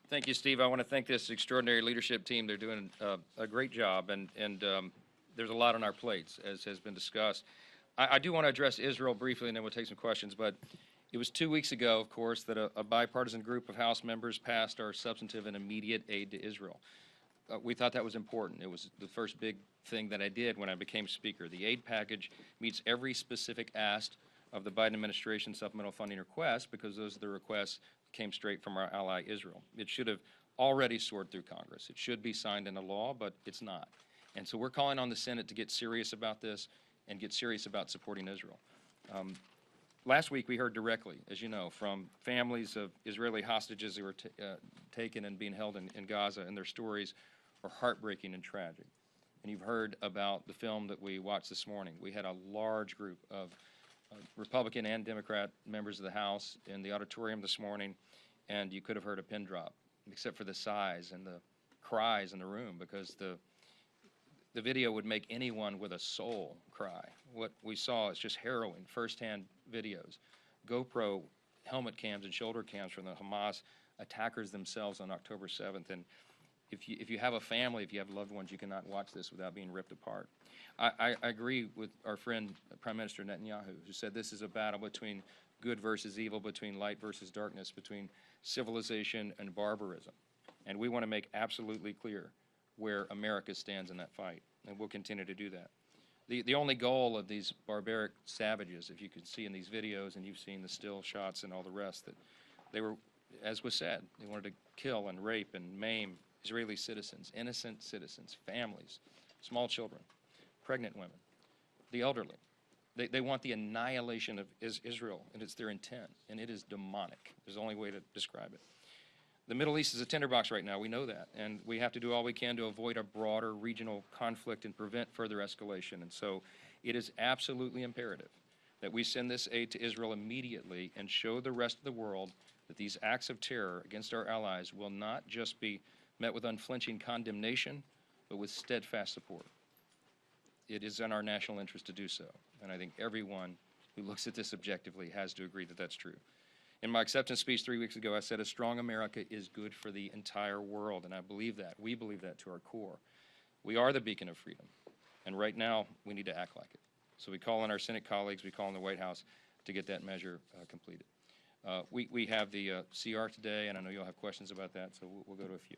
Thank you, Steve. I want to thank this extraordinary leadership team. They're doing a great job, and there's a lot on our plates, as has been discussed. I do want to address Israel briefly, and then we'll take some questions. But it was 2 weeks ago, of course, that a bipartisan group of House members passed our substantive and immediate aid to Israel. We thought that was important. It was the first big thing that I did when I became Speaker. The aid package meets every specific ask of the Biden administration supplemental funding request, because those are the requests that came straight from our ally Israel. It should have already soared through Congress. It should be signed into law, but it's not. And so we're calling on the Senate to get serious about this and get serious about supporting Israel. Last week we heard directly, as you know, from families of Israeli hostages who were taken and being held in Gaza, and their stories are heartbreaking and tragic. And you've heard about the film that we watched this morning. We had a large group of Republican and Democrat members of the House in the auditorium this morning, and you could have heard a pin drop, except for the sighs and the cries in the room, because the video would make anyone with a soul cry. What we saw is just harrowing, firsthand videos, GoPro helmet cams and shoulder cams from the Hamas attackers themselves on October 7th. And if you have a family, if you have loved ones, you cannot watch this without being ripped apart. I agree with our friend Prime Minister Netanyahu, who said this is a battle between good versus evil, between light versus darkness, between civilization and barbarism. And we want to make absolutely clear where America stands in that fight, and we'll continue to do that. The only goal of these barbaric savages, if you can see in these videos, and you've seen the still shots and all the rest, that they were, as was said, they wanted to kill and rape and maim Israeli citizens, innocent citizens, families, small children, pregnant women, the elderly. They want the annihilation of Israel, and it's their intent, and it is demonic. There's the only way to describe it. The Middle East is a tinderbox right now, we know that, and we have to do all we can to avoid a broader regional conflict and prevent further escalation. And so it is absolutely imperative that we send this aid to Israel immediately and show the rest of the world that these acts of terror against our allies will not just be met with unflinching condemnation, but with steadfast support. It is in our national interest to do so, and I think everyone who looks at this objectively has to agree that that's true. In my acceptance speech 3 weeks ago, I said a strong America is good for the entire world, and I believe that. We believe that to our core. We are the beacon of freedom, and right now we need to act like it. So we call on our Senate colleagues, we call on the White House to get that measure completed. We have the CR today, and I know you'll have questions about that, so we'll go to a few.